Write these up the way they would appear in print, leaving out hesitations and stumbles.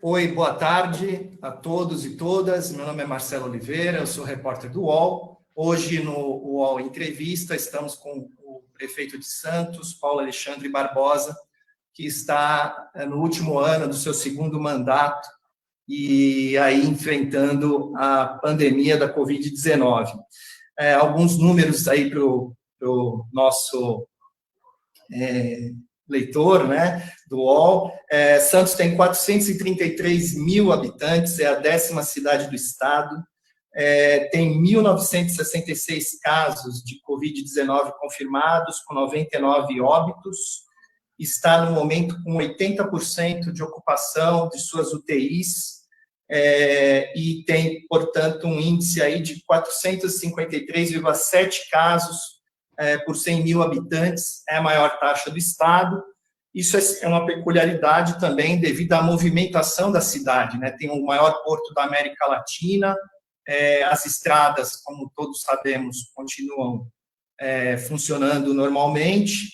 Oi, boa tarde a todos e todas. Meu nome é Marcelo Oliveira, eu sou repórter do UOL. Hoje no UOL Entrevista estamos com o prefeito de Santos, Paulo Alexandre Barbosa, que está no último ano do seu segundo mandato e aí enfrentando a pandemia da Covid-19. Alguns números aí para o nosso leitor, né, do UOL. Santos tem 433 mil habitantes, é a 10ª cidade do estado, tem 1.966 casos de Covid-19 confirmados, com 99 óbitos, está no momento com 80% de ocupação de suas UTIs, e tem, portanto, um índice aí de 453,7 casos por 100 mil habitantes, é a maior taxa do estado. Isso é uma peculiaridade também devido à movimentação da cidade, né? Tem o maior porto da América Latina, as estradas, como todos sabemos, continuam funcionando normalmente,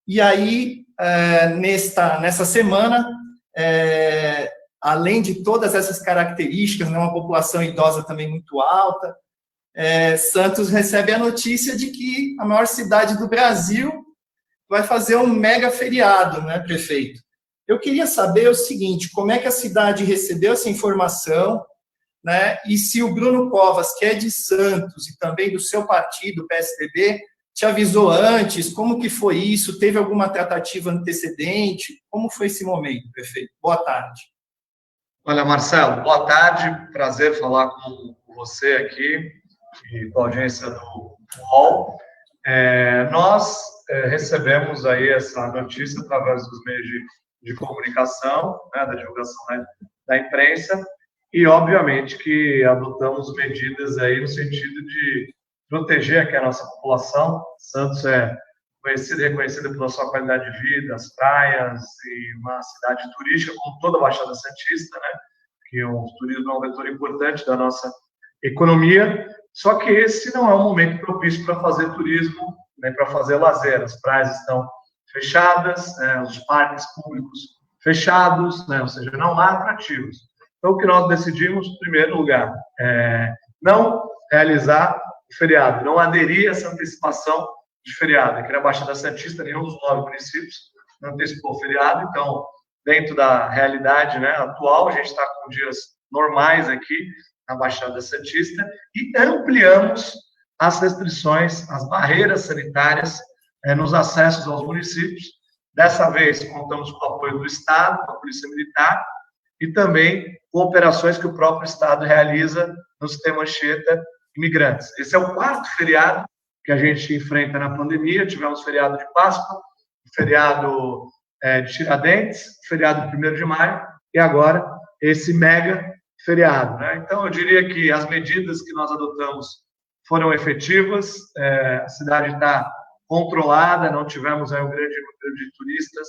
e aí, nessa semana, além de todas essas características, né, uma população idosa também muito alta, Santos recebe a notícia de que a maior cidade do Brasil vai fazer um mega feriado, né, prefeito? Eu queria saber o seguinte, como é que a cidade recebeu essa informação, né, e se o Bruno Covas, que é de Santos e também do seu partido, o PSDB, te avisou antes, como que foi isso? Teve alguma tratativa antecedente? Como foi esse momento, prefeito? Boa tarde. Olha, Marcelo, boa tarde, prazer falar com você aqui e com a audiência do UOL. Nós recebemos aí essa notícia através dos meios de comunicação, né, da divulgação, né, da imprensa, e obviamente que adotamos medidas aí no sentido de proteger aqui a nossa população. Santos é reconhecida pela sua qualidade de vida, as praias, e uma cidade turística, como toda a Baixada Santista, né, que o turismo é um vetor importante da nossa economia, só que esse não é um momento propício para fazer turismo, nem para fazer lazer. As praias estão fechadas, os parques públicos fechados, ou seja, não há atrativos. Então, o que nós decidimos, em primeiro lugar, não realizar o feriado, não aderir a essa antecipação de feriado. Aqui na Baixada Santista, nenhum dos 9 municípios antecipou o feriado, então, dentro da realidade, né, atual, a gente está com dias normais aqui na Baixada Santista e ampliamos as restrições, as barreiras sanitárias nos acessos aos municípios. Dessa vez, contamos com o apoio do Estado, da Polícia Militar, e também com operações que o próprio Estado realiza no sistema Anchieta Imigrantes. Esse é o 4º feriado que a gente enfrenta na pandemia. Tivemos feriado de Páscoa, feriado de Tiradentes, feriado de 1º de maio, e agora esse mega feriado, né? Então, eu diria que as medidas que nós adotamos foram efetivas, a cidade está controlada, não tivemos aí um grande número de turistas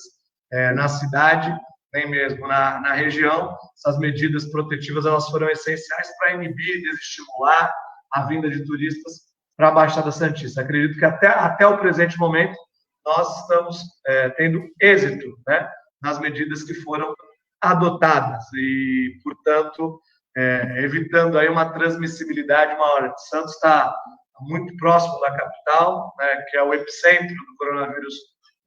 na cidade, nem mesmo na região. Essas medidas protetivas elas foram essenciais para inibir e desestimular a vinda de turistas para a Baixada Santista. Acredito que até o presente momento nós estamos tendo êxito, né, nas medidas que foram adotadas e, portanto, evitando aí uma transmissibilidade maior. Santos está muito próximo da capital, né, que é o epicentro do coronavírus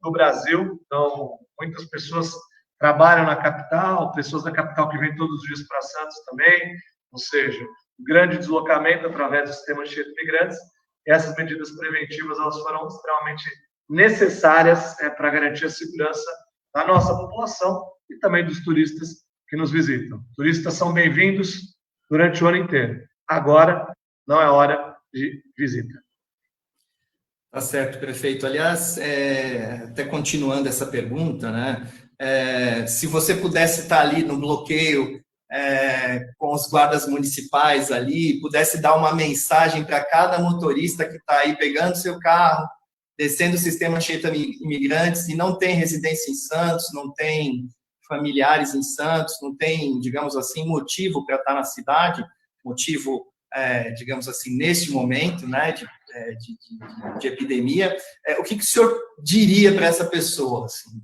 no Brasil. Então, muitas pessoas trabalham na capital, pessoas da capital que vêm todos os dias para Santos também, ou seja, grande deslocamento através do sistema de imigrantes. E essas medidas preventivas elas foram extremamente necessárias para garantir a segurança da nossa população e também dos turistas que nos visitam. Turistas são bem-vindos durante o ano inteiro. Agora não é hora de visita. Tá certo, prefeito. Aliás, até continuando essa pergunta, né? Se você pudesse estar ali no bloqueio com os guardas municipais ali, pudesse dar uma mensagem para cada motorista que está aí pegando seu carro, descendo o sistema Anchieta Imigrantes e não tem residência em Santos, não tem familiares em Santos, não tem, digamos assim, motivo para estar na cidade, motivo, digamos assim, neste momento, né, de epidemia, o que o senhor diria para essa pessoa? Assim?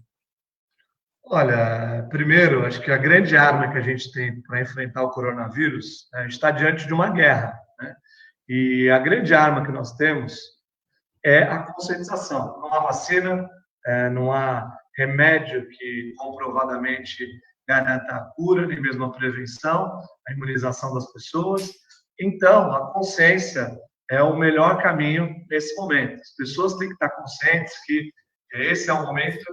Olha, primeiro, acho que a grande arma que a gente tem para enfrentar o coronavírus, a gente está diante de uma guerra, né? E a grande arma que nós temos é a conscientização. Não há vacina, não há remédio que comprovadamente garanta a cura, nem mesmo a prevenção, a imunização das pessoas. Então, a consciência é o melhor caminho nesse momento. As pessoas têm que estar conscientes que esse é o momento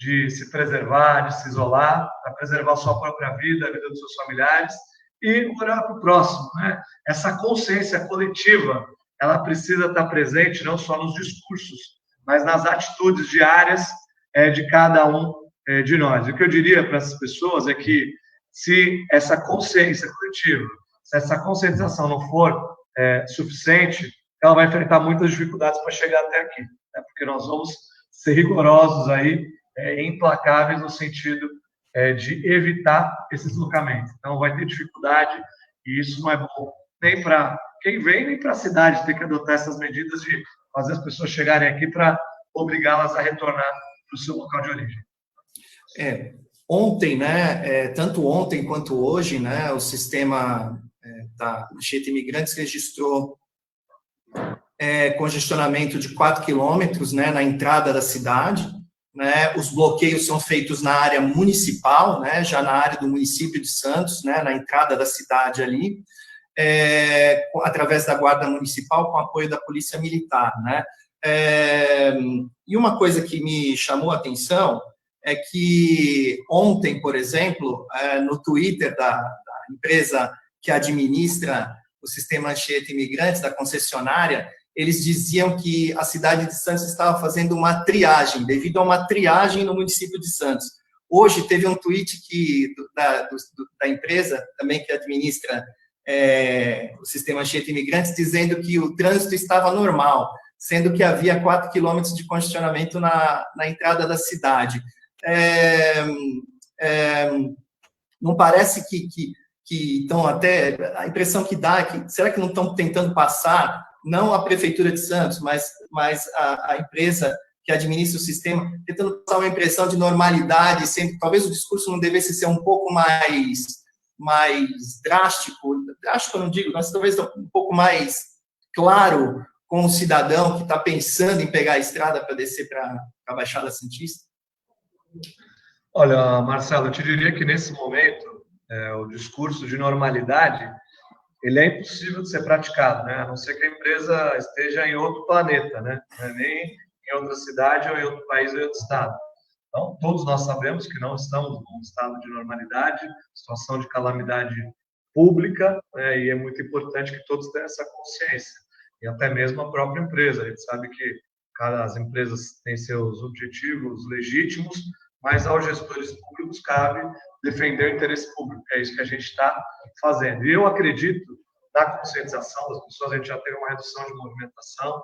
de se preservar, de se isolar, para preservar a sua própria vida, a vida dos seus familiares e olhar para o próximo, né? Essa consciência coletiva, ela precisa estar presente não só nos discursos, mas nas atitudes diárias de cada um de nós. O que eu diria para essas pessoas é que se essa consciência coletiva, se essa conscientização não for suficiente, ela vai enfrentar muitas dificuldades para chegar até aqui, né? Porque nós vamos ser rigorosos aí, implacáveis no sentido de evitar esse deslocamento. Então, vai ter dificuldade e isso não é bom nem para quem vem, nem para a cidade ter que adotar essas medidas de fazer as pessoas chegarem aqui para obrigá-las a retornar para o seu local de origem. Ontem, né, tanto ontem quanto hoje, né, o sistema da Anchieta Imigrantes registrou congestionamento de 4 quilômetros, né, na entrada da cidade, né, os bloqueios são feitos na área municipal, né, já na área do município de Santos, né, na entrada da cidade ali, através da Guarda Municipal, com apoio da Polícia Militar, né. E uma coisa que me chamou a atenção é que ontem, por exemplo, no Twitter da empresa que administra o sistema Anchieta Imigrantes, da concessionária, eles diziam que a cidade de Santos estava fazendo uma triagem, devido a uma triagem no município de Santos. Hoje teve um tweet da empresa, também que administra o sistema Anchieta Imigrantes, dizendo que o trânsito estava normal, sendo que havia 4 quilômetros de congestionamento na entrada da cidade. Não parece que estão até... A impressão que dá é que, será que não estão tentando passar, não a Prefeitura de Santos, mas a empresa que administra o sistema, tentando passar uma impressão de normalidade, sempre, talvez o discurso não devesse ser um pouco mais drástico eu não digo, mas talvez um pouco mais claro com o cidadão que está pensando em pegar a estrada para descer para a Baixada Santista? Olha, Marcelo, eu te diria que nesse momento, o discurso de normalidade, ele é impossível de ser praticado, né? A não ser que a empresa esteja em outro planeta, né? Nem em outra cidade, ou em outro país, ou em outro estado. Então, todos nós sabemos que não estamos num estado de normalidade, situação de calamidade pública, né? E é muito importante que todos tenham essa consciência, e até mesmo a própria empresa. A gente sabe que as empresas têm seus objetivos legítimos, mas aos gestores públicos cabe defender o interesse público. É isso que a gente está fazendo. E eu acredito na conscientização das pessoas. A gente já teve uma redução de movimentação,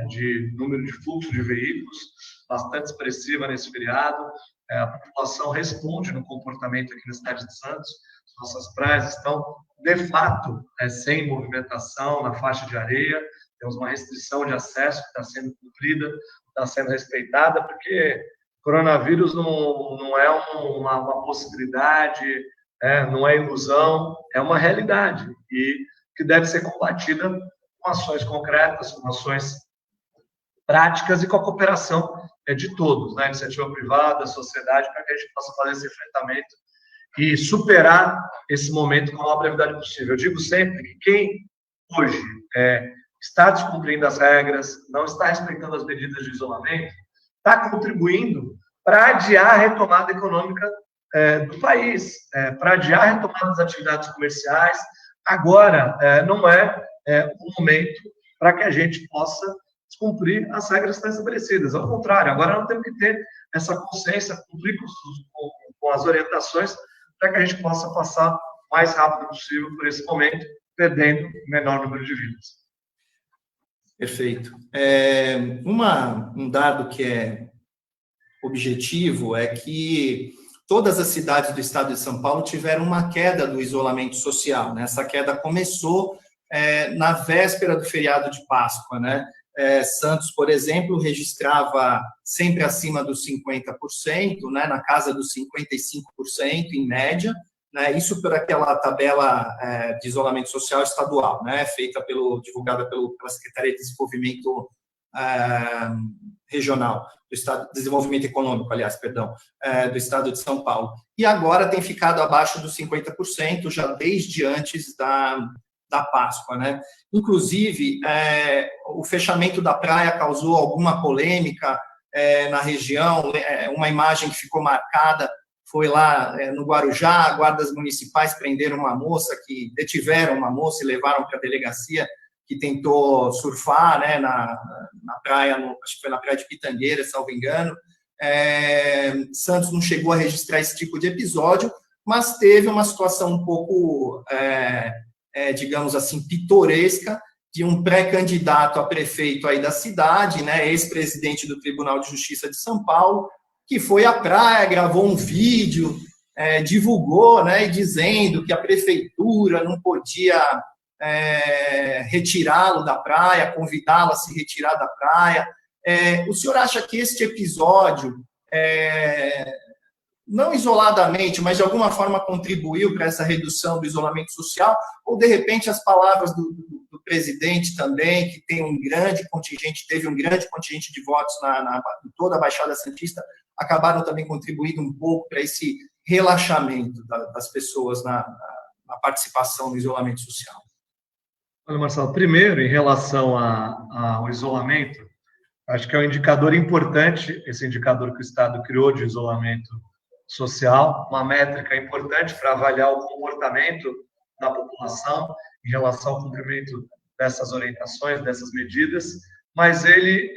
de número de fluxo de veículos bastante expressiva nesse feriado. A população responde no comportamento aqui na cidade de Santos. Nossas praias estão, de fato, sem movimentação na faixa de areia. Temos uma restrição de acesso que está sendo cumprida, está sendo respeitada, porque coronavírus não é uma possibilidade, não é ilusão, é uma realidade e que deve ser combatida com ações concretas, com ações práticas e com a cooperação de todos, né? Iniciativa privada, sociedade, para que a gente possa fazer esse enfrentamento e superar esse momento com a maior brevidade possível. Eu digo sempre que quem hoje está descumprindo as regras, não está respeitando as medidas de isolamento, está contribuindo para adiar a retomada econômica do país, para adiar a retomada das atividades comerciais. Agora não é o momento para que a gente possa descumprir as regras que estão estabelecidas. Ao contrário, agora nós temos que ter essa consciência, cumprir com as orientações, para que a gente possa passar o mais rápido possível por esse momento, perdendo o menor número de vidas. Perfeito. Um dado que é objetivo é que todas as cidades do estado de São Paulo tiveram uma queda do isolamento social, né? Essa queda começou na véspera do feriado de Páscoa, né? Santos, por exemplo, registrava sempre acima dos 50%, né, na casa dos 55% em média, né, isso por aquela tabela de isolamento social estadual, né, divulgada pela Secretaria de Desenvolvimento Regional, do Estado, Desenvolvimento Econômico, aliás, perdão, do Estado de São Paulo. E agora tem ficado abaixo dos 50%, já desde antes da Páscoa, né? Inclusive, o fechamento da praia causou alguma polêmica na região, uma imagem que ficou marcada foi lá no Guarujá, guardas municipais prenderam uma moça, detiveram uma moça e levaram para a delegacia, que tentou surfar, né, na praia, acho que foi na praia de Pitangueira, salvo engano. Santos não chegou a registrar esse tipo de episódio, mas teve uma situação um pouco, digamos assim, pitoresca, de um pré-candidato a prefeito aí da cidade, né, ex-presidente do Tribunal de Justiça de São Paulo, que foi à praia, gravou um vídeo, divulgou, né, dizendo que a prefeitura não podia retirá-lo da praia, convidá-lo a se retirar da praia. O senhor acha que este episódio, não isoladamente, mas de alguma forma contribuiu para essa redução do isolamento social, ou de repente as palavras do presidente também, que teve um grande contingente de votos em toda a Baixada Santista, acabaram também contribuindo um pouco para esse relaxamento das pessoas na participação no isolamento social? Olha, Marcelo, primeiro, em relação ao isolamento, acho que é um indicador importante, esse indicador que o Estado criou de isolamento social, uma métrica importante para avaliar o comportamento da população em relação ao cumprimento dessas orientações, dessas medidas, mas ele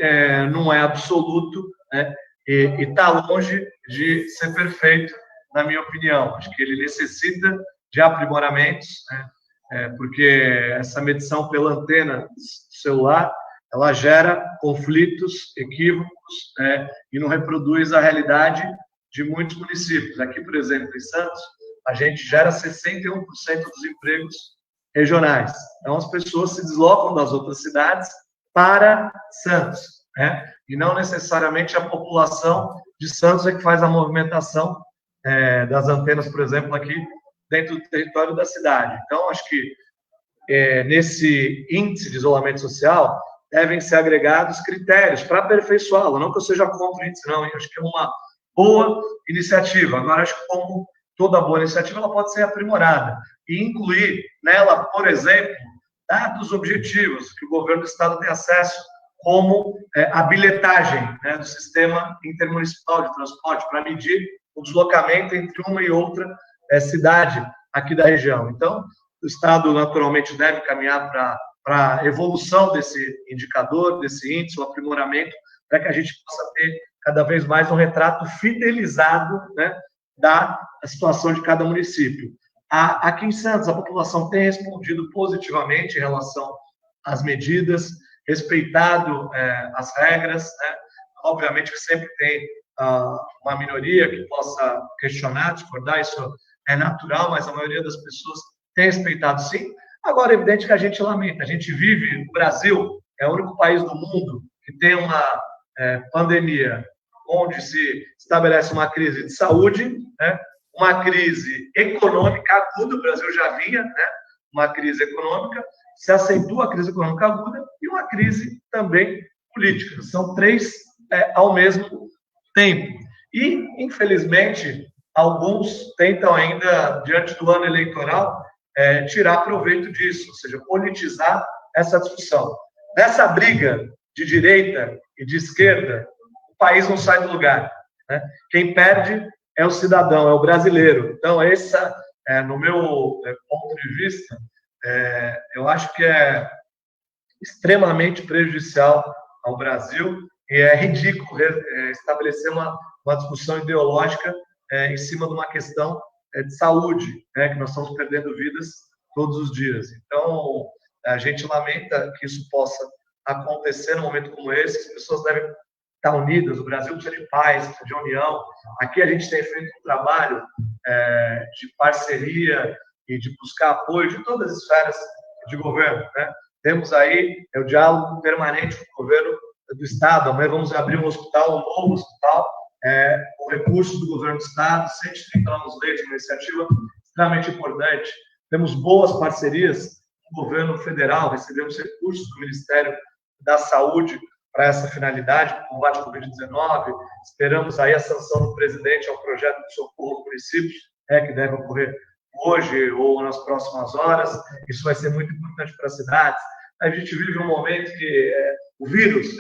não é absoluto, né, e está longe de ser perfeito, na minha opinião. Acho que ele necessita de aprimoramentos, né, porque essa medição pela antena do celular, ela gera conflitos, equívocos, e não reproduz a realidade de muitos municípios. Aqui, por exemplo, em Santos, a gente gera 61% dos empregos regionais. Então, as pessoas se deslocam das outras cidades para Santos, né? E não necessariamente a população de Santos é que faz a movimentação das antenas, por exemplo, aqui dentro do território da cidade. Então, acho que nesse índice de isolamento social devem ser agregados critérios para aperfeiçoá-lo. Não que eu seja contra o índice, não. Eu acho que é uma boa iniciativa. Agora, acho que como toda boa iniciativa, ela pode ser aprimorada e incluir nela, por exemplo, dados objetivos que o governo do estado tem acesso, como a bilhetagem, né, do sistema intermunicipal de transporte para medir o deslocamento entre uma e outra cidade aqui da região. Então, o estado naturalmente deve caminhar para a evolução desse indicador, desse índice, o aprimoramento, para que a gente possa ter cada vez mais um retrato fidelizado, né, da situação de cada município. Aqui em Santos, a população tem respondido positivamente em relação às medidas, respeitado as regras, né? Obviamente que sempre tem uma minoria que possa questionar, discordar, isso é natural, mas a maioria das pessoas tem respeitado, sim. Agora, é evidente que a gente lamenta, a gente vive, o Brasil é o único país do mundo que tem uma pandemia onde se estabelece uma crise de saúde, né? Uma crise econômica aguda, o Brasil já vinha, né? Uma crise econômica, se acentua a crise econômica aguda e uma crise também política. São três ao mesmo tempo. E, infelizmente, alguns tentam ainda, diante do ano eleitoral, tirar proveito disso, ou seja, politizar essa discussão. Nessa briga de direita e de esquerda, o país não sai do lugar, né? Quem perde é o cidadão, é o brasileiro. Então, essa, no meu ponto de vista, eu acho que é extremamente prejudicial ao Brasil e é ridículo estabelecer uma discussão ideológica em cima de uma questão de saúde, né, que nós estamos perdendo vidas todos os dias. Então, a gente lamenta que isso possa acontecer num momento como esse, as pessoas devem estar unidas, o Brasil precisa de paz, precisa de união. Aqui a gente tem feito um trabalho de parceria e de buscar apoio de todas as esferas de governo, né? Temos aí o diálogo permanente com o governo do Estado. Amanhã vamos abrir um hospital, um novo hospital, com recursos do governo do Estado, 130 novos leitos, uma iniciativa extremamente importante. Temos boas parcerias com o governo federal, recebemos recursos do Ministério da Saúde para essa finalidade, combate ao Covid-19. Esperamos aí a sanção do presidente ao projeto de socorro aos municípios, que deve ocorrer hoje ou nas próximas horas. Isso vai ser muito importante para as cidades. A gente vive um momento que o vírus,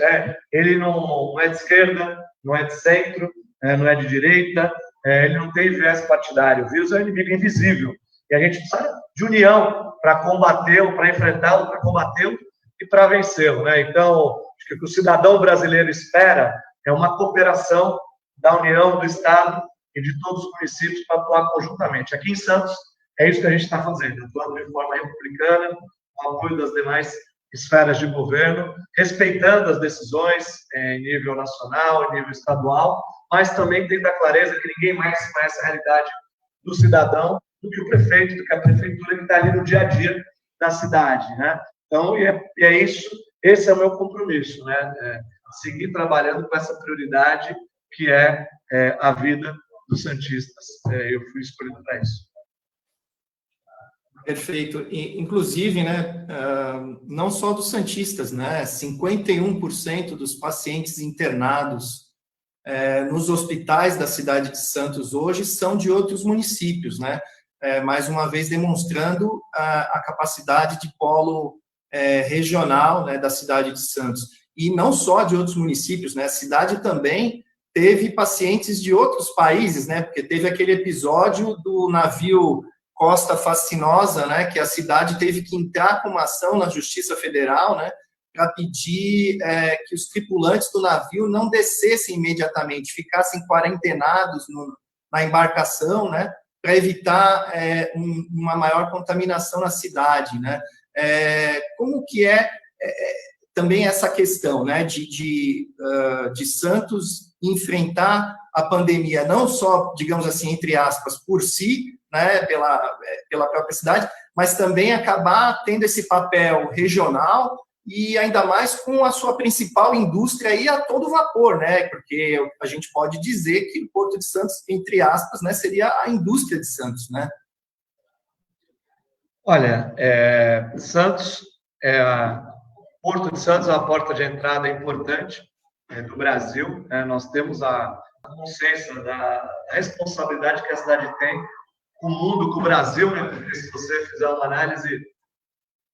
ele não é de esquerda, não é de centro, não é de direita, ele não tem viés partidário. O vírus é um inimigo invisível. E a gente precisa de união para combatê-lo, para enfrentá-lo, para combatê-lo e para vencê-lo, né? Então, acho que o que o cidadão brasileiro espera é uma cooperação da União, do Estado e de todos os municípios para atuar conjuntamente. Aqui em Santos, é isso que a gente está fazendo, atuando de forma republicana, com o apoio das demais esferas de governo, respeitando as decisões em nível nacional, em nível estadual, mas também tendo a clareza que ninguém mais conhece a realidade do cidadão do que o prefeito, do que a prefeitura que está ali no dia a dia da cidade, né? Então, é isso, esse é o meu compromisso, né? Seguir trabalhando com essa prioridade que é a vida dos santistas. Eu fui escolhido para isso. Perfeito. Inclusive, né, não só dos santistas, né, 51% dos pacientes internados nos hospitais da cidade de Santos hoje são de outros municípios, né, mais uma vez demonstrando a capacidade de polo regional, né, da cidade de Santos. E não só de outros municípios, né, a cidade também teve pacientes de outros países, né, porque teve aquele episódio do navio Costa Fascinosa, né, que a cidade teve que entrar com uma ação na Justiça Federal, né, para pedir que os tripulantes do navio não descessem imediatamente, ficassem quarentenados na embarcação, né, para evitar uma maior contaminação na cidade, né. Como que também essa questão, né, de Santos enfrentar a pandemia, não só, digamos assim, entre aspas, por si, né, pela própria cidade, mas também acabar tendo esse papel regional e ainda mais com a sua principal indústria aí a todo vapor, né, porque a gente pode dizer que o Porto de Santos, entre aspas, né, seria a indústria de Santos, né? Olha, Santos, Porto de Santos é uma porta de entrada importante do Brasil, né? Nós temos a consciência da responsabilidade que a cidade tem com o mundo, com o Brasil, né? Porque se você fizer uma análise,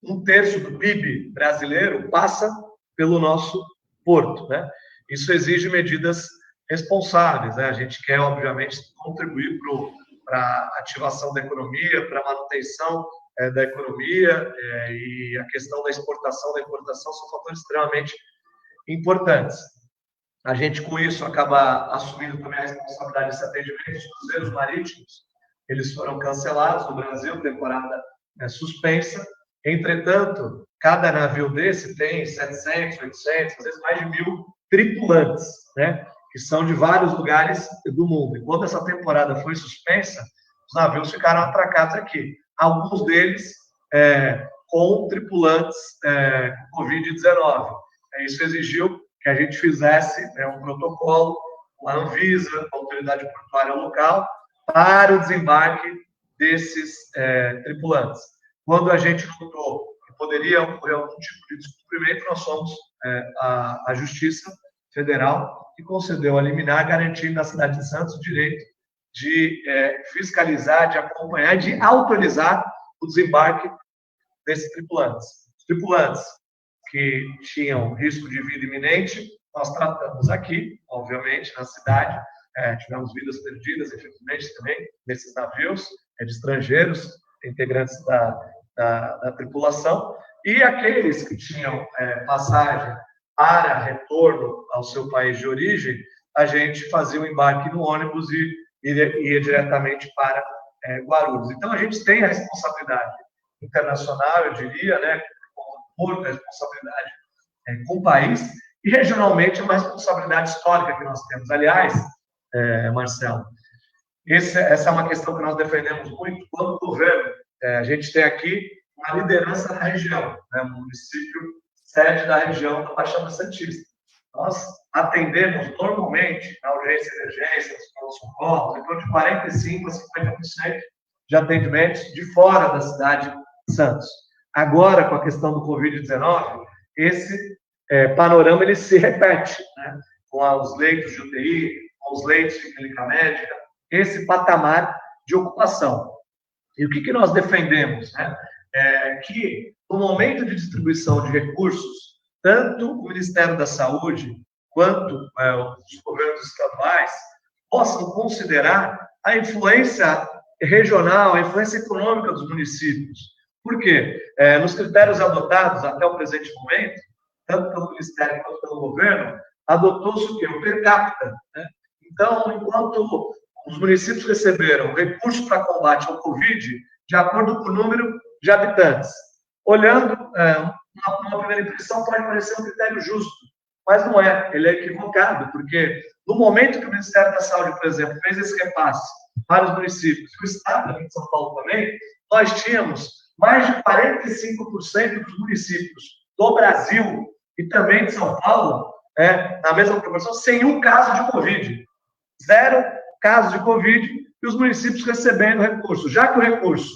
1/3 do PIB brasileiro passa pelo nosso porto, né? Isso exige medidas responsáveis, né? A gente quer, obviamente, contribuir para a ativação da economia, para a manutenção da economia, e a questão da exportação, da importação são fatores extremamente importantes. A gente, com isso, acaba assumindo também a responsabilidade desse atendimento dos cruzeiros marítimos. Eles foram cancelados no Brasil, temporada suspensa. Entretanto, cada navio desse tem 700, 800, às vezes mais de 1.000 tripulantes, né, que são de vários lugares do mundo. E quando essa temporada foi suspensa, os navios ficaram atracados aqui. Alguns deles com tripulantes com Covid-19. Isso exigiu que a gente fizesse um protocolo com a Anvisa, com a autoridade portuária local, para o desembarque desses tripulantes. Quando a gente notou que poderia ocorrer algum tipo de descumprimento, nós fomos à Justiça Federal, que concedeu a liminar, garantindo à cidade de Santos o direito de fiscalizar, de acompanhar, de autorizar o desembarque desses tripulantes. Os tripulantes que tinham risco de vida iminente, nós tratamos aqui, obviamente, na cidade. Tivemos vidas perdidas, infelizmente, também, nesses navios, de estrangeiros, integrantes da tripulação, e aqueles que tinham passagem para retorno ao seu país de origem, a gente fazia o embarque no ônibus e ia diretamente para Guarulhos. Então, a gente tem a responsabilidade internacional, eu diria, né, com a responsabilidade com o país, e regionalmente é uma responsabilidade histórica que nós temos. Aliás, Marcelo, essa é uma questão que nós defendemos muito quando governo. A gente tem aqui uma liderança na região, né? Um município sede da região da Baixada Santista. Nós atendemos normalmente na urgência e emergência, nos pronto-socorros, em torno de 45% a 50% de atendimentos de fora da cidade de Santos. Agora, com a questão do Covid-19, esse panorama ele se repete, né? Com os leitos de UTI, com os leitos de clínica médica, esse patamar de ocupação. E o que nós defendemos? Né? Que no momento de distribuição de recursos, tanto o Ministério da Saúde quanto os governos estaduais possam considerar a influência regional, a influência econômica dos municípios. Por quê? Nos critérios adotados até o presente momento, tanto pelo Ministério quanto pelo governo, adotou-se o quê? O per capita. Né? Então, enquanto os municípios receberam recursos para combate ao Covid de acordo com o número de habitantes. Olhando, uma primeira impressão pode parecer um critério justo, mas não é, ele é equivocado, porque no momento que o Ministério da Saúde, por exemplo, fez esse repasse para os municípios, o Estado aqui de São Paulo também, nós tínhamos mais de 45% dos municípios do Brasil e também de São Paulo, na mesma proporção, sem um caso de Covid. 0 casos de Covid e os municípios recebendo recursos. Já que o recurso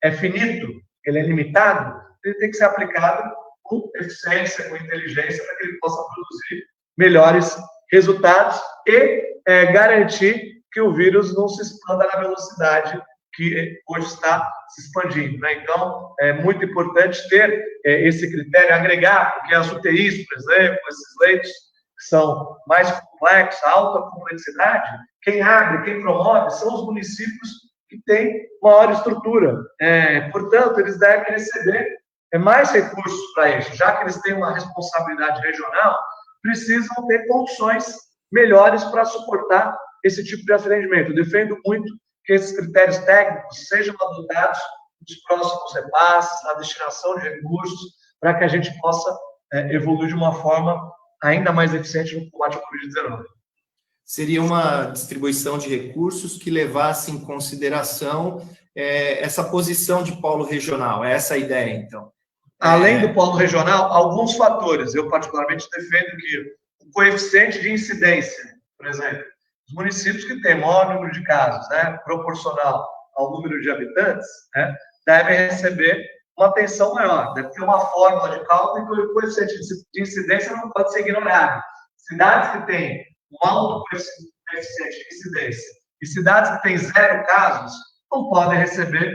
é finito, ele é limitado, ele tem que ser aplicado com eficiência, com inteligência, para que ele possa produzir melhores resultados e garantir que o vírus não se expanda na velocidade que hoje está se expandindo. Né? Então, é muito importante ter esse critério, agregar, porque as UTIs, por exemplo, esses leitos que são mais complexos, alta complexidade, quem abre, quem promove, são os municípios que têm maior estrutura. Portanto, eles devem receber mais recursos para isso, já que eles têm uma responsabilidade regional, precisam ter condições melhores para suportar esse tipo de atendimento. Eu defendo muito que esses critérios técnicos sejam adotados nos próximos repasses, na destinação de recursos, para que a gente possa evoluir de uma forma ainda mais eficiente no combate ao Covid-19. Seria uma distribuição de recursos que levasse em consideração essa posição de polo regional, é essa a ideia, então? Além do polo regional, alguns fatores. Eu, particularmente, defendo que o coeficiente de incidência, por exemplo, os municípios que têm maior número de casos, né, proporcional ao número de habitantes, né, devem receber uma atenção maior. Deve ter uma fórmula de cálculo em que o coeficiente de incidência não pode ser ignorado. Cidades que têm um alto coeficiente de incidência e cidades que têm 0 casos não podem receber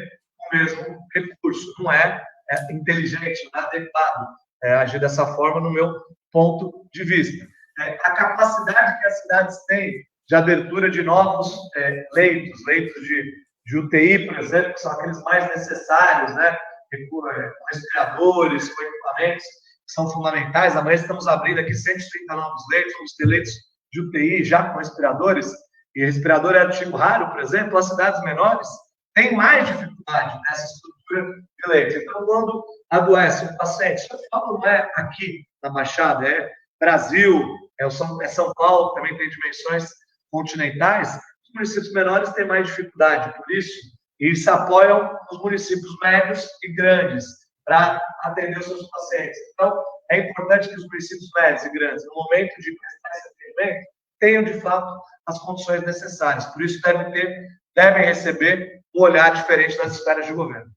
o mesmo recurso. Não é inteligente, não é adequado agir dessa forma, no meu ponto de vista. A capacidade que as cidades têm de abertura de novos leitos de UTI, por exemplo, que são aqueles mais necessários, né? Com respiradores, com equipamentos que são fundamentais. Amanhã estamos abrindo aqui 130 novos leitos, vamos ter leitos de UTI já com respiradores, e respirador é artigo raro, por exemplo, as cidades menores têm mais dificuldade nessa estrutura de leitos. Então, quando adoece um paciente, eu falo, não é aqui na Baixada, é Brasil, é São Paulo, também tem dimensões continentais, os municípios menores têm mais dificuldade, por isso, e se apoiam nos municípios médios e grandes para atender os seus pacientes. Então, é importante que os municípios médios e grandes, no momento de prestar esse atendimento, tenham, de fato, as condições necessárias. Por isso, devem receber um olhar diferente das esferas de governo.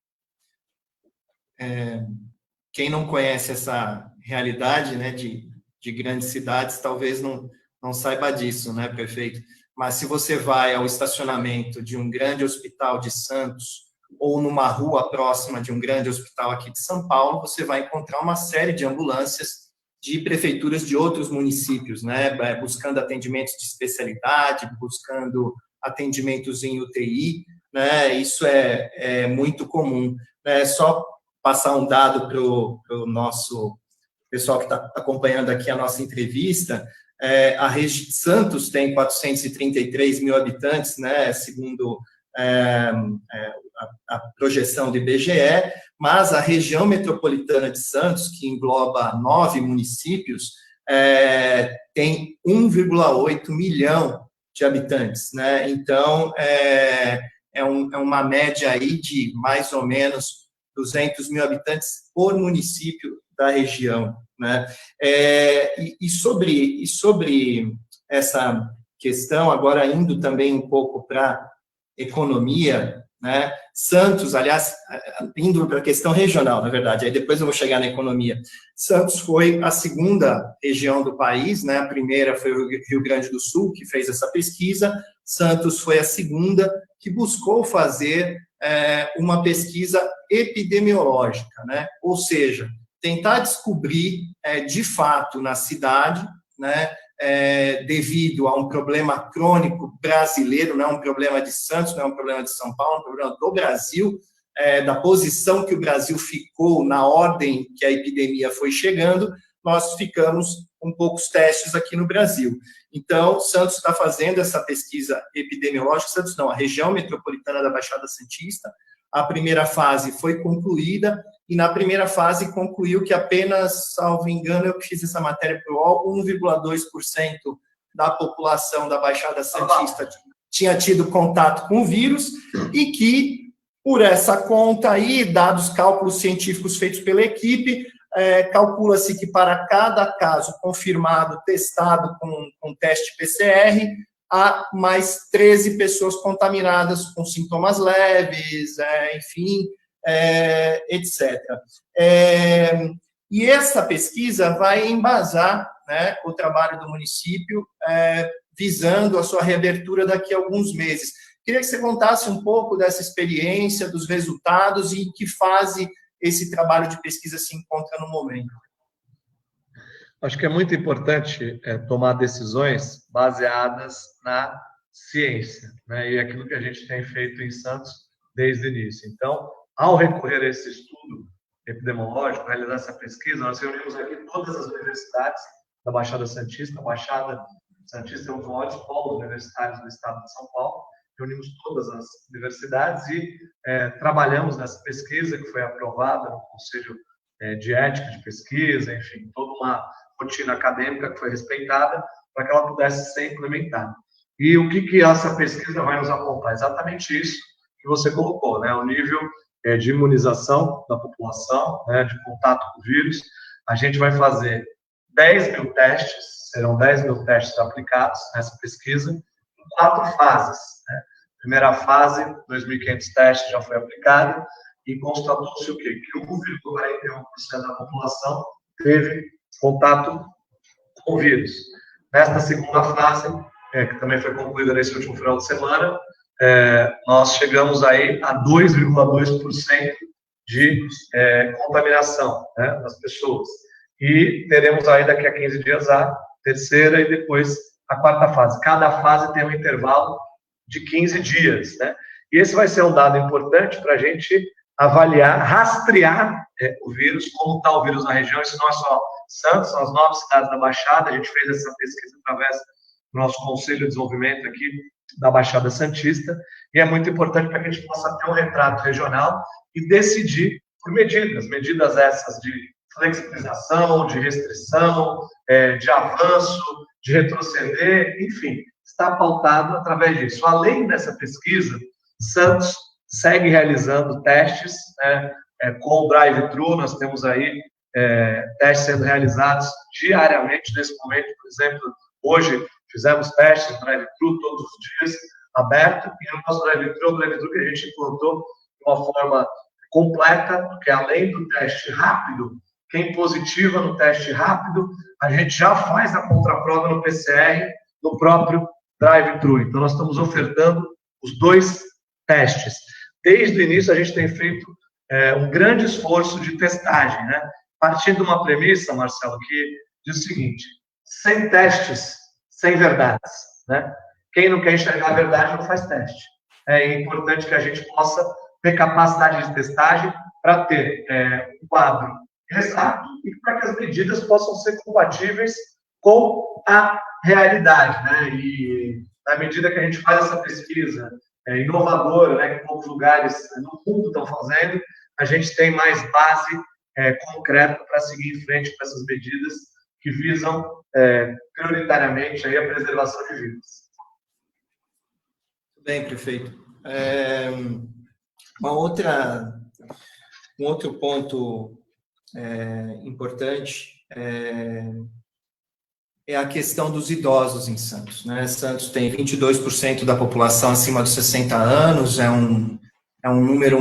Quem não conhece essa realidade, né, de grandes cidades, talvez não saiba disso, né, prefeito? Mas se você vai ao estacionamento de um grande hospital de Santos ou numa rua próxima de um grande hospital aqui de São Paulo, você vai encontrar uma série de ambulâncias de prefeituras de outros municípios, né, buscando atendimentos de especialidade, buscando atendimentos em UTI, né, isso é muito comum. Só passar um dado para o nosso pessoal que está acompanhando aqui a nossa entrevista, Santos tem 433 mil habitantes, né, segundo a projeção do IBGE, mas a região metropolitana de Santos, que engloba 9 municípios, tem 1,8 milhão de habitantes, né? Então, é uma média aí de mais ou menos 200 mil habitantes por município da região, né? E sobre essa questão, agora indo também um pouco para economia, né? Santos, aliás, indo para a questão regional, na verdade, aí depois eu vou chegar na economia. Santos foi a segunda região do país, né? A primeira foi o Rio Grande do Sul, que fez essa pesquisa. Santos foi a segunda que buscou fazer uma pesquisa epidemiológica, né? Ou seja, tentar descobrir, de fato, na cidade, né? Devido a um problema crônico brasileiro, não é um problema de Santos, não é um problema de São Paulo, é um problema do Brasil, da posição que o Brasil ficou na ordem que a epidemia foi chegando, nós ficamos com poucos testes aqui no Brasil. Então, Santos está fazendo essa pesquisa epidemiológica, Santos não, a região metropolitana da Baixada Santista. A primeira fase foi concluída, e na primeira fase concluiu que apenas, salvo engano, eu fiz essa matéria para o UOL, 1,2% da população da Baixada Santista tinha tido contato com o vírus, e que, por essa conta aí, dados cálculos científicos feitos pela equipe, calcula-se que para cada caso confirmado, testado com teste PCR, há mais 13 pessoas contaminadas com sintomas leves, enfim, etc. E essa pesquisa vai embasar, né, o trabalho do município, visando a sua reabertura daqui a alguns meses. Queria que você contasse um pouco dessa experiência, dos resultados e em que fase esse trabalho de pesquisa se encontra no momento. Acho que é muito importante tomar decisões baseadas na ciência, né? E aquilo que a gente tem feito em Santos desde o início. Então, ao recorrer a esse estudo epidemiológico, realizar essa pesquisa, nós reunimos aqui todas as universidades da Baixada Santista. A Baixada Santista é um dos maiores polos universitários do estado de São Paulo. Reunimos todas as universidades e trabalhamos nessa pesquisa que foi aprovada no Conselho de Ética de Pesquisa, enfim, toda uma rotina acadêmica que foi respeitada para que ela pudesse ser implementada. E o que essa pesquisa vai nos apontar? Exatamente isso que você colocou, né? O nível de imunização da população, né? De contato com o vírus. A gente vai fazer 10 mil testes, serão 10 mil testes aplicados nessa pesquisa, em 4 fases, né? Primeira fase, 2.500 testes já foi aplicado, e constatou-se o quê? Que 1,41% da população teve contato com o vírus. Nesta segunda fase, que também foi concluída nesse último final de semana, nós chegamos aí a 2,2% de contaminação, né, das pessoas. E teremos aí daqui a 15 dias a terceira e depois a quarta fase. Cada fase tem um intervalo de 15 dias, né? E esse vai ser um dado importante para a gente avaliar, rastrear o vírus, como está o vírus na região. Isso não é só Santos, são as 9 cidades da Baixada. A gente fez essa pesquisa através do nosso Conselho de Desenvolvimento aqui da Baixada Santista, e é muito importante para que a gente possa ter um retrato regional e decidir por medidas essas de flexibilização, de restrição, de avanço, de retroceder, enfim, está pautado através disso. Além dessa pesquisa, Santos segue realizando testes, né, com o drive-thru. Nós temos aí testes sendo realizados diariamente nesse momento. Por exemplo, hoje fizemos testes no drive-thru todos os dias, aberto, e o nosso drive-thru é um drive-thru que a gente implantou de uma forma completa, porque além do teste rápido, quem positiva no teste rápido, a gente já faz a contraprova no PCR, no próprio drive-thru. Então, nós estamos ofertando os 2 testes. Desde o início, a gente tem feito um grande esforço de testagem, né? Partindo de uma premissa, Marcelo, que diz o seguinte: sem testes, sem verdades, né? Quem não quer enxergar a verdade não faz teste. É importante que a gente possa ter capacidade de testagem para ter um quadro exato e para que as medidas possam ser compatíveis com a realidade, né? E na medida que a gente faz essa pesquisa inovadora, né, que poucos lugares no mundo estão fazendo, a gente tem mais base concreta para seguir em frente com essas medidas que visam prioritariamente aí a preservação de vidas. Bem, prefeito. Uma outra Um outro ponto importante é a questão dos idosos em Santos, né? Santos tem 22% da população acima dos 60 anos, é um número,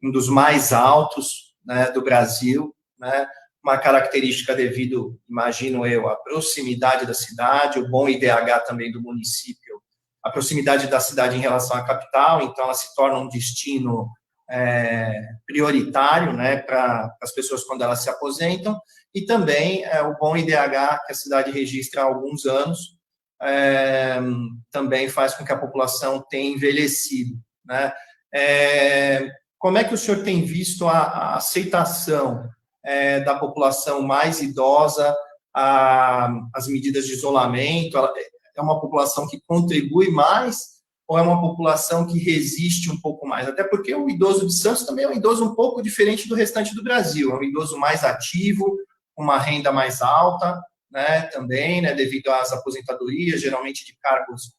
um dos mais altos, né, do Brasil, né? Uma característica devido, imagino eu, à proximidade da cidade, o bom IDH também do município, a proximidade da cidade em relação à capital, então ela se torna um destino prioritário, né, para as pessoas quando elas se aposentam, e também o bom IDH que a cidade registra há alguns anos, também faz com que a população tenha envelhecido, né? Como é que o senhor tem visto a aceitação da população mais idosa às medidas de isolamento? Ela é uma população que contribui mais ou é uma população que resiste um pouco mais? Até porque o idoso de Santos também é um idoso um pouco diferente do restante do Brasil, é um idoso mais ativo, com uma renda mais alta, né, também, né, devido às aposentadorias, geralmente de cargos,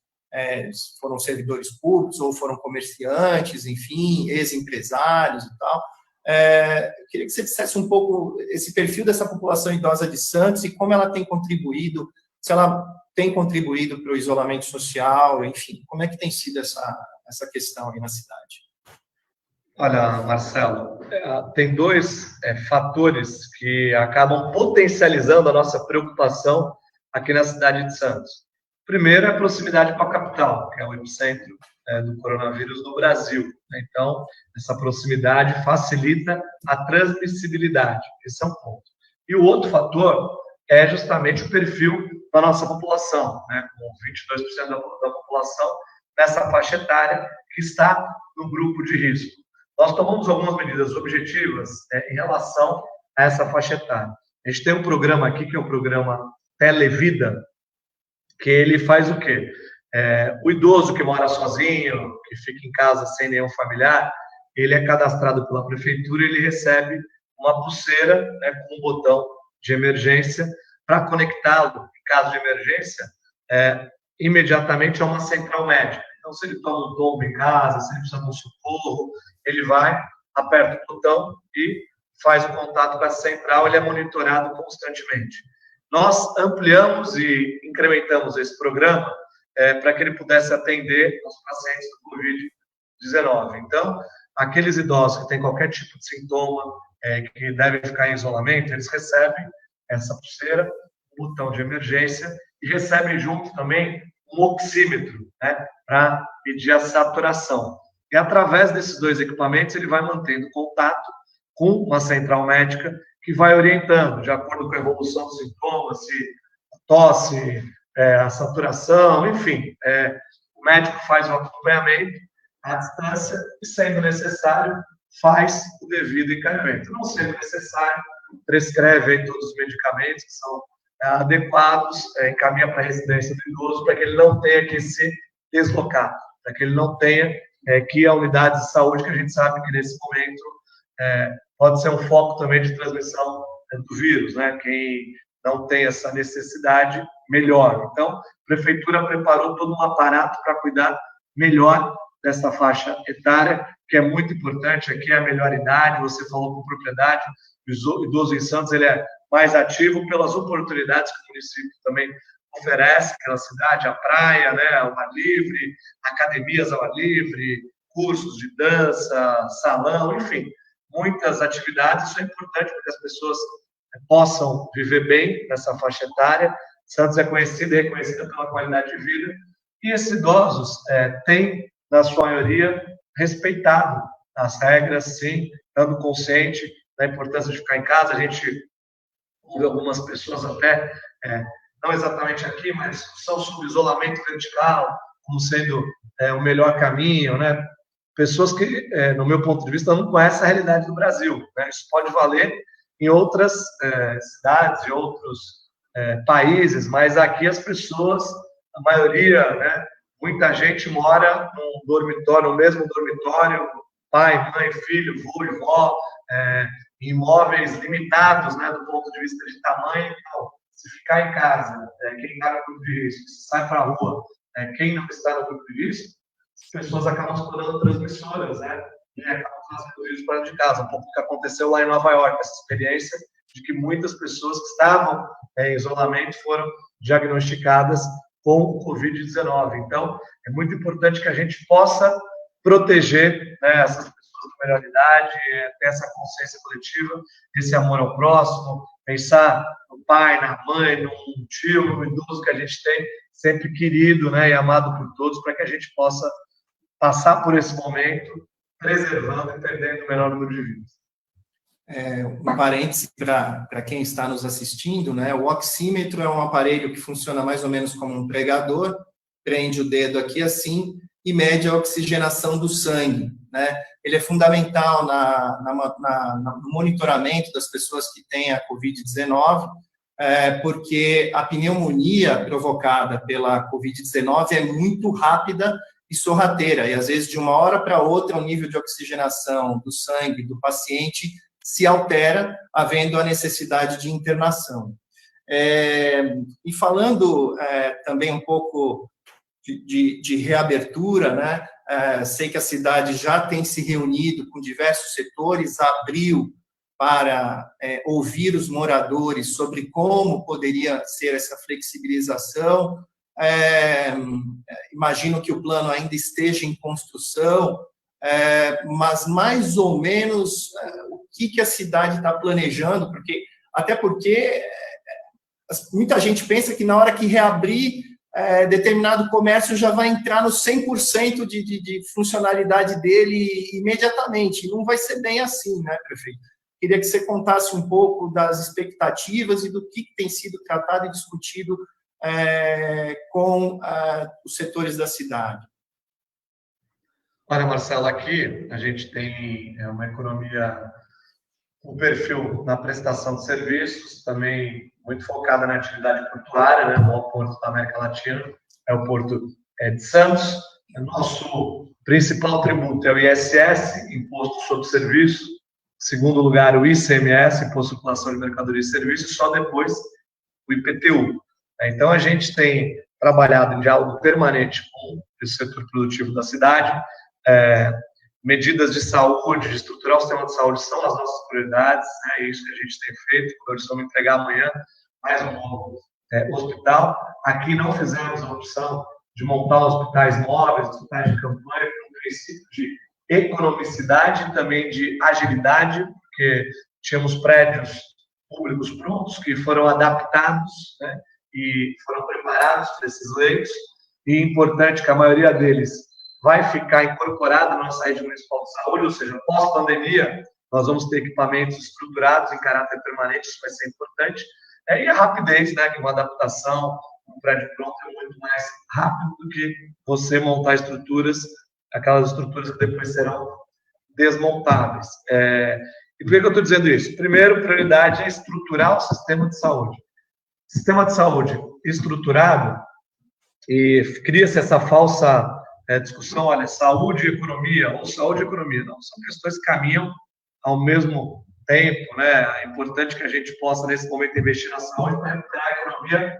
foram servidores públicos ou foram comerciantes, enfim, ex-empresários e tal. Eu queria que você dissesse um pouco esse perfil dessa população idosa de Santos e como ela tem contribuído, se ela tem contribuído para o isolamento social, enfim, como é que tem sido essa questão aí na cidade? Olha, Marcelo, tem dois fatores que acabam potencializando a nossa preocupação aqui na cidade de Santos. Primeiro é a proximidade com a capital, que é o epicentro do coronavírus no Brasil. Então, essa proximidade facilita a transmissibilidade. Esse é um ponto. E o outro fator é justamente o perfil da nossa população, né, com 22% da população nessa faixa etária que está no grupo de risco. Nós tomamos algumas medidas objetivas em relação a essa faixa etária. A gente tem um programa aqui, que é o programa Televida, que ele faz o quê? O idoso que mora sozinho, que fica em casa sem nenhum familiar, ele é cadastrado pela prefeitura e ele recebe uma pulseira, né, com um botão de emergência para conectá-lo, em caso de emergência, imediatamente a uma central médica. Então, se ele toma um tombo em casa, se ele precisa de um socorro, ele vai, aperta o botão e faz o contato com a central, ele é monitorado constantemente. Nós ampliamos e incrementamos esse programa para que ele pudesse atender os pacientes do Covid-19. Então, aqueles idosos que têm qualquer tipo de sintoma, que devem ficar em isolamento, eles recebem essa pulseira, um botão de emergência, e recebem junto também um oxímetro, né, para medir a saturação. E através desses dois equipamentos, ele vai mantendo contato com uma central médica que vai orientando, de acordo com a evolução dos sintomas, se a tosse, a saturação, enfim. O médico faz o acompanhamento à distância e, sendo necessário, faz o devido encaminhamento. Não sendo necessário, prescreve aí todos os medicamentos que são adequados, encaminha para a residência do idoso para que ele não tenha que se deslocar, para que ele não tenha que ir a unidades de saúde, que a gente sabe que nesse momento pode ser um foco também de transmissão do vírus, né? Quem não tem essa necessidade, melhor. Então, a prefeitura preparou todo um aparato para cuidar melhor dessa faixa etária, que é muito importante. Aqui é a melhor idade, você falou com propriedade, o idoso em Santos ele é mais ativo pelas oportunidades que o município também oferece pela cidade, a praia, né, ao ar livre, academias ao ar livre, cursos de dança, salão, enfim, muitas atividades. Isso é importante para que as pessoas possam viver bem nessa faixa etária. Santos é conhecida e reconhecida pela qualidade de vida, e esses idosos têm, na sua maioria, respeitado as regras, sim, estando consciente da importância de ficar em casa. A gente ouve algumas pessoas até, não exatamente aqui, mas são sobre isolamento vertical, como sendo o melhor caminho, né? Pessoas que, no meu ponto de vista, não conhecem a realidade do Brasil, né? Isso pode valer em outras cidades, em outros países, mas aqui as pessoas, a maioria, né? Muita gente mora num dormitório, no mesmo dormitório, pai, mãe, filho, vô e vó, imóveis limitados, né, do ponto de vista de tamanho. Então, se ficar em casa, quem está no grupo de risco, se sai para a rua, quem não está no grupo de risco, as pessoas acabam se tornando transmissoras, né, e acabam fazendo o vírus para dentro de casa. Um pouco o que aconteceu lá em Nova York, essa experiência de que muitas pessoas que estavam em isolamento foram diagnosticadas com o Covid-19. Então, é muito importante que a gente possa proteger, né, essas pessoas de melhor idade, ter essa consciência coletiva, esse amor ao próximo, pensar no pai, na mãe, no tio, no idoso que a gente tem, sempre querido, né, e amado por todos, para que a gente possa passar por esse momento preservando e perdendo o menor número de vidas. Um parêntese para quem está nos assistindo, né? O oxímetro é um aparelho que funciona mais ou menos como um pregador, prende o dedo aqui assim e mede a oxigenação do sangue, né? Ele é fundamental no monitoramento das pessoas que têm a Covid-19, porque a pneumonia provocada pela Covid-19 é muito rápida e sorrateira, e às vezes de uma hora para outra o nível de oxigenação do sangue do paciente se altera, havendo a necessidade de internação. E falando também um pouco de reabertura, né? Sei que a cidade já tem se reunido com diversos setores, abriu para ouvir os moradores sobre como poderia ser essa flexibilização. Imagino que o plano ainda esteja em construção, mas mais ou menos o que a cidade está planejando, até porque muita gente pensa que na hora que reabrir, determinado comércio já vai entrar no 100% de funcionalidade dele imediatamente. Não vai ser bem assim, né, prefeito? Queria que você contasse um pouco das expectativas e do que tem sido tratado e discutido com os setores da cidade. Olha, Marcelo, aqui a gente tem uma economia, um perfil na prestação de serviços, também muito focada na atividade portuária, né? O maior porto da América Latina é o Porto de Santos. Nosso principal tributo é o ISS, Imposto sobre Serviço. Em segundo lugar, o ICMS, Imposto de Circulação de Mercadorias e Serviços, e só depois o IPTU. Então, a gente tem trabalhado em diálogo permanente com o setor produtivo da cidade. Medidas de saúde, de estruturar o sistema de saúde são as nossas prioridades, é isso que a gente tem feito. Nós vamos entregar amanhã mais um novo hospital. Aqui não fizemos a opção de montar hospitais móveis, hospitais de campanha, com um princípio de economicidade e também de agilidade, porque tínhamos prédios públicos prontos que foram adaptados, né, e foram preparados para esses leitos, e é importante que a maioria deles vai ficar incorporada na nossa rede municipal de saúde, ou seja, pós-pandemia, nós vamos ter equipamentos estruturados em caráter permanente, isso vai ser importante, e a rapidez, né, que uma adaptação, um prédio pronto é muito mais rápido do que você montar estruturas, aquelas estruturas que depois serão desmontáveis. E por que eu estou dizendo isso? Primeiro, prioridade é estruturar o sistema de saúde. Sistema de saúde estruturado, e cria-se essa falsa discussão, olha, saúde e economia, ou saúde e economia. Não, são questões que caminham ao mesmo tempo, né? É importante que a gente possa, nesse momento, investir na saúde para recuperar a economia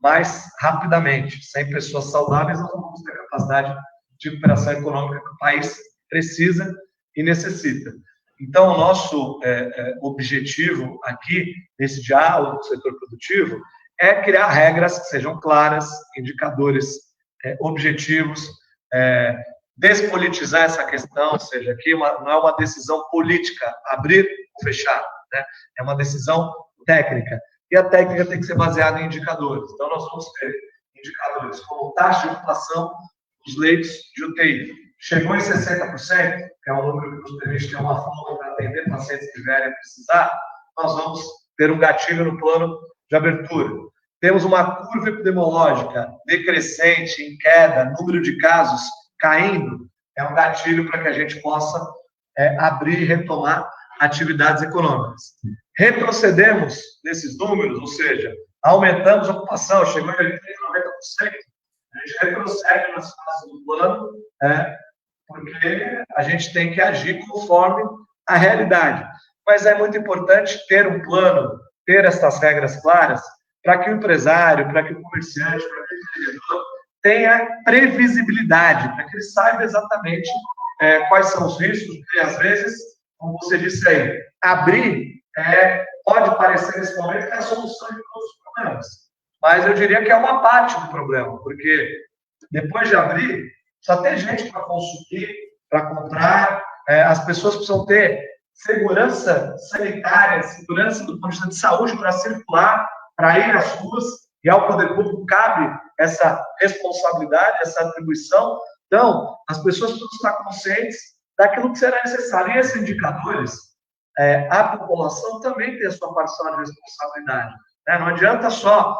mais rapidamente. Sem pessoas saudáveis, nós não vamos ter capacidade de recuperação econômica que o país precisa e necessita. Então, o nosso objetivo aqui, nesse diálogo com o setor produtivo, é criar regras que sejam claras, indicadores objetivos, despolitizar essa questão, ou seja, aqui não é uma decisão política, abrir ou fechar, né? É uma decisão técnica. E a técnica tem que ser baseada em indicadores. Então, nós vamos ter indicadores como taxa de ocupação dos leitos de UTI. Chegou em 60%, que é um número que nos permite ter uma folga para atender pacientes que vierem precisar, nós vamos ter um gatilho no plano de abertura. Temos uma curva epidemiológica decrescente, em queda, número de casos caindo, é um gatilho para que a gente possa abrir e retomar atividades econômicas. Retrocedemos nesses números, ou seja, aumentamos a ocupação, chegou em 90%, a gente retrocede nas fases do plano, porque a gente tem que agir conforme a realidade. Mas é muito importante ter um plano, ter essas regras claras, para que o empresário, para que o comerciante, para que o empreendedor tenha previsibilidade, para que ele saiba exatamente quais são os riscos, porque às vezes, como você disse aí, abrir pode parecer nesse momento que é a solução de todos os problemas, mas eu diria que é uma parte do problema, porque depois de abrir, só tem gente para consumir, para comprar, as pessoas precisam ter segurança sanitária, segurança do ponto de vista de saúde para circular, para ir às ruas, e ao poder público cabe essa responsabilidade, essa atribuição. Então, as pessoas precisam estar conscientes daquilo que será necessário. E esses indicadores, a população também tem a sua parcela de responsabilidade. Né? Não adianta só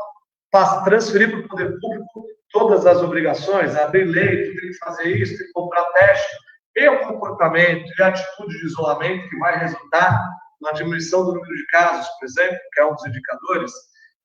transferir para o poder público todas as obrigações, abrir lei, tu tem que fazer isso, tem que comprar teste, e o comportamento e a atitude de isolamento que vai resultar na diminuição do número de casos, por exemplo, que é um dos indicadores.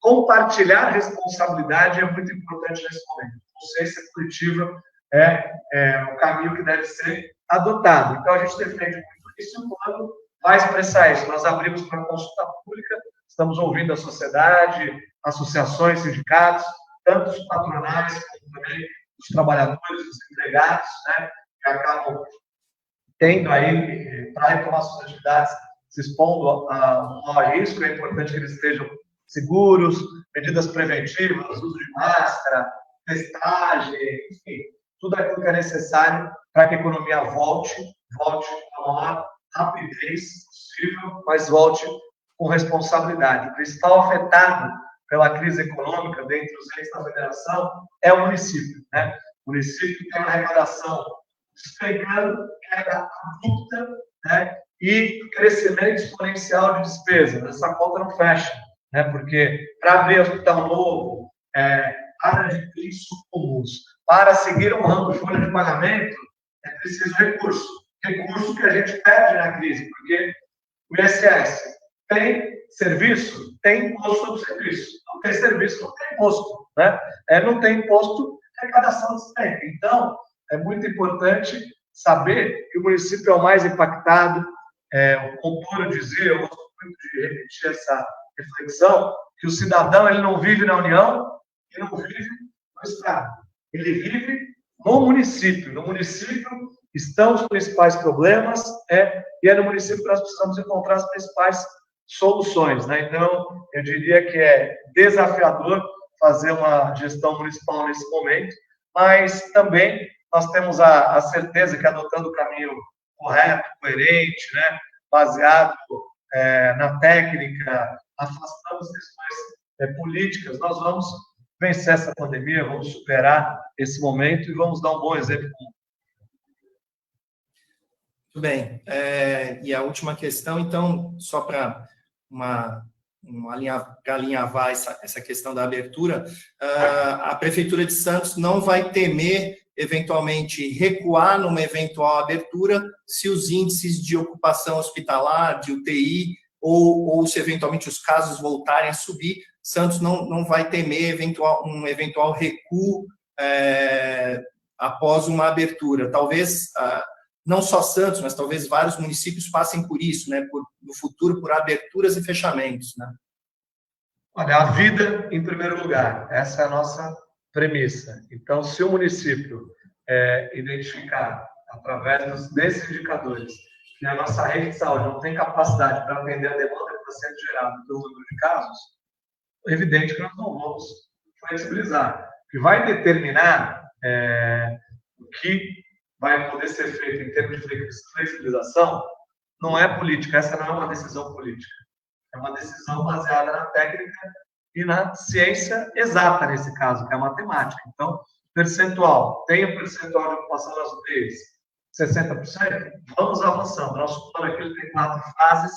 Compartilhar responsabilidade é muito importante nesse momento. Consciência coletiva é o caminho que deve ser adotado. Então, a gente defende muito isso e o plano vai expressar isso. Nós abrimos para consulta pública, estamos ouvindo a sociedade, associações, sindicatos, tanto os patronais como também os trabalhadores, os empregados, né, que acabam tendo aí, para retomar suas atividades, se expondo a um maior risco. É importante que eles estejam seguros, medidas preventivas, uso de máscara, testagem, enfim, tudo aquilo que é necessário para que a economia volte com a maior rapidez possível, mas volte com responsabilidade. O principal afetado pela crise econômica dentre os entes da federação é o município, né? O município tem uma arrecadação despencando, queda abrupta, né? E crescimento exponencial de despesas. Essa conta não fecha, né? Porque para abrir hospital novo, para adquirir insumos, para seguir honrando folha de pagamento, é preciso recurso. Recurso que a gente perde na crise, porque o INSS tem serviço, tem imposto sobre serviço. Não tem serviço, não tem imposto, né? Não tem imposto, arrecadação despenca. Então, é muito importante saber que o município é o mais impactado. O Montoro dizia, eu gosto muito de repetir essa reflexão, que o cidadão ele não vive na União e não vive no Estado. Ele vive no município. No município estão os principais problemas, e é no município que nós precisamos encontrar as principais soluções, né? Então, eu diria que é desafiador fazer uma gestão municipal nesse momento, mas também nós temos a certeza que, adotando o caminho correto, coerente, né, baseado na técnica, afastando as questões políticas, nós vamos vencer essa pandemia, vamos superar esse momento e vamos dar um bom exemplo. Muito bem. E a última questão, então, só para alinhavar essa questão da abertura, a Prefeitura de Santos não vai temer, eventualmente, recuar numa eventual abertura se os índices de ocupação hospitalar, de UTI, ou se, eventualmente, os casos voltarem a subir. Santos não vai temer um eventual recuo após uma abertura. Talvez... não só Santos, mas talvez vários municípios passem por isso, né? No futuro, por aberturas e fechamentos, né? Olha, a vida em primeiro lugar, essa é a nossa premissa. Então, se o município identificar, através desses indicadores, que a nossa rede de saúde não tem capacidade para atender a demanda que está sendo gerada pelo número de casos, é evidente que nós não vamos flexibilizar. O que vai determinar o que vai poder ser feito em termos de flexibilização não é política, essa não é uma decisão política. É uma decisão baseada na técnica e na ciência exata, nesse caso, que é a matemática. Então, percentual, tem o percentual de ocupação das UTIs, 60%, vamos avançando. Nosso plano aqui tem 4 fases,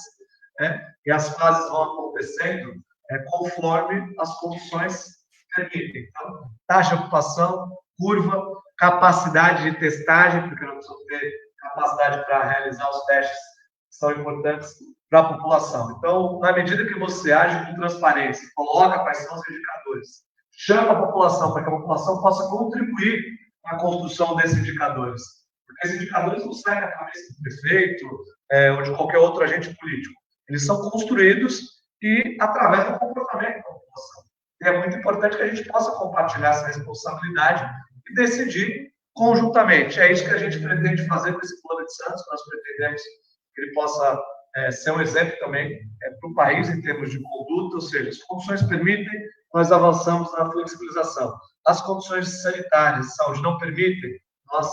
né? E as fases vão acontecendo conforme as condições permitem. Então, taxa de ocupação, curva, capacidade de testagem, porque nós precisamos ter capacidade para realizar os testes que são importantes para a população. Então, na medida que você age com transparência, coloca quais são os indicadores, chama a população para que a população possa contribuir na construção desses indicadores. Porque esses indicadores não saem da cabeça do prefeito ou de qualquer outro agente político. Eles são construídos e através do comportamento da população. E é muito importante que a gente possa compartilhar essa responsabilidade e decidir conjuntamente. É isso que a gente pretende fazer com esse Plano de Santos. Nós pretendemos que ele possa ser um exemplo também para o país em termos de conduta, ou seja, as condições permitem, nós avançamos na flexibilização. As condições sanitárias de saúde não permitem, nós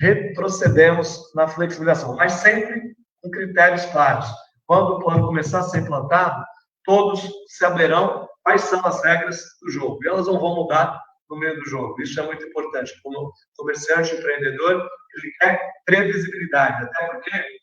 retrocedemos na flexibilização, mas sempre com critérios claros. Quando o plano começar a ser implantado, todos saberão quais são as regras do jogo, e elas não vão mudar no meio do jogo. Isso é muito importante. Como comerciante, empreendedor, ele quer previsibilidade, até porque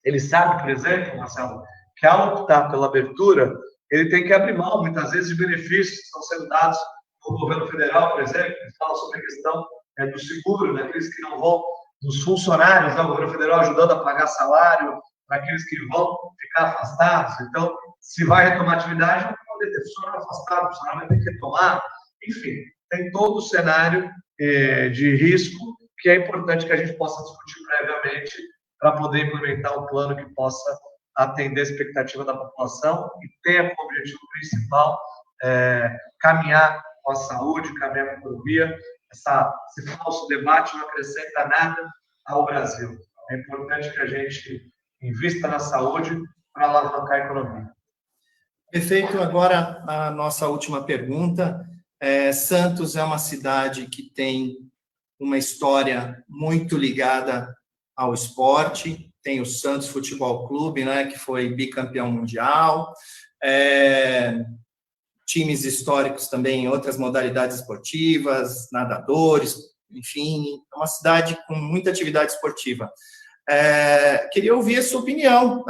ele sabe, por exemplo, Marcelo, que ao optar pela abertura, ele tem que abrir mão, muitas vezes, de benefícios que estão sendo dados pelo governo federal, por exemplo, que fala sobre a questão do seguro, daqueles que não vão, dos funcionários, o governo federal ajudando a pagar salário para aqueles que vão ficar afastados. Então, se vai retomar a atividade, não vai poder ter funcionário afastado, o funcionário vai ter que retomar. Enfim, tem todo o cenário de risco que é importante que a gente possa discutir previamente para poder implementar um plano que possa atender a expectativa da população e ter como objetivo principal caminhar com a saúde, caminhar com a economia. Esse falso debate não acrescenta nada ao Brasil. É importante que a gente invista na saúde para alavancar a economia. Perfeito. Agora, a nossa última pergunta. Santos é uma cidade que tem uma história muito ligada ao esporte, tem o Santos Futebol Clube, né, que foi bicampeão mundial, times históricos também em outras modalidades esportivas, nadadores, enfim, é uma cidade com muita atividade esportiva. Queria ouvir a sua opinião.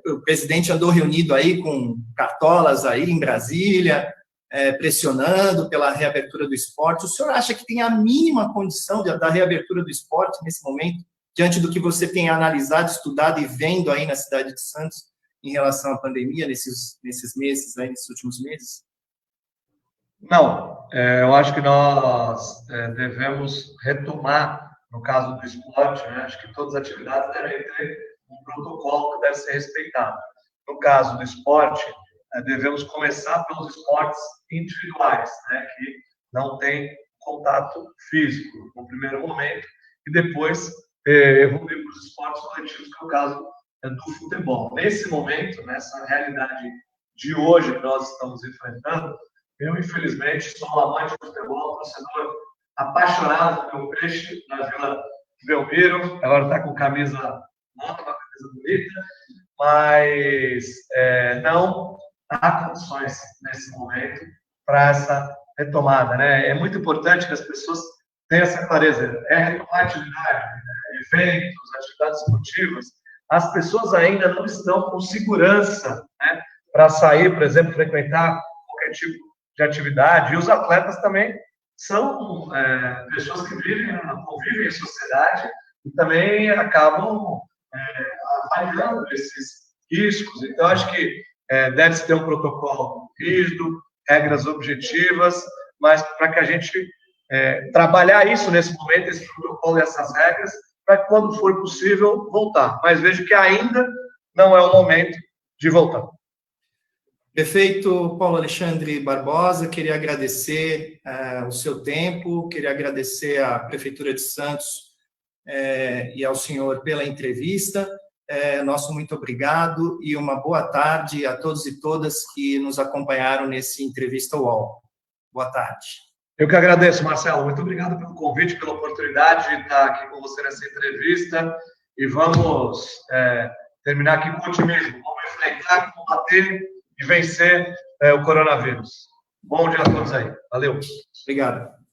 O presidente andou reunido aí com cartolas aí em Brasília, pressionando pela reabertura do esporte. O senhor acha que tem a mínima condição da reabertura do esporte nesse momento, diante do que você tem analisado, estudado e vendo aí na cidade de Santos em relação à pandemia nesses meses, aí, nesses últimos meses? Não, eu acho que nós devemos retomar, no caso do esporte, né? Acho que todas as atividades devem ter um protocolo que deve ser respeitado. No caso do esporte, devemos começar pelos esportes individuais, né? Que não tem contato físico no primeiro momento, e depois evoluir para os esportes coletivos, que é o caso do futebol. Nesse momento, nessa realidade de hoje que nós estamos enfrentando, eu, infelizmente, sou um amante de futebol, torcedor apaixonado pelo peixe na Vila Belmiro. Agora está com camisa nova, uma camisa bonita, mas não há condições nesse momento para essa retomada, né? É muito importante que as pessoas tenham essa clareza. Retomar atividade, eventos, atividades esportivas, as pessoas ainda não estão com segurança, né, para sair, por exemplo, frequentar qualquer tipo de atividade. E os atletas também são pessoas que convivem em sociedade e também acabam avaliando esses riscos. Então, acho que deve-se ter um protocolo rígido, regras objetivas, mas para que a gente trabalhar isso nesse momento, esse protocolo e essas regras, para que, quando for possível, voltar. Mas vejo que ainda não é o momento de voltar. Prefeito Paulo Alexandre Barbosa, queria agradecer o seu tempo, queria agradecer à Prefeitura de Santos e ao senhor pela entrevista. Nosso muito obrigado e uma boa tarde a todos e todas que nos acompanharam nesse Entrevista UOL. Boa tarde. Eu que agradeço, Marcelo. Muito obrigado pelo convite, pela oportunidade de estar aqui com você nessa entrevista. E vamos terminar aqui com otimismo. Vamos enfrentar, combater e vencer o coronavírus. Bom dia a todos aí. Valeu. Obrigado.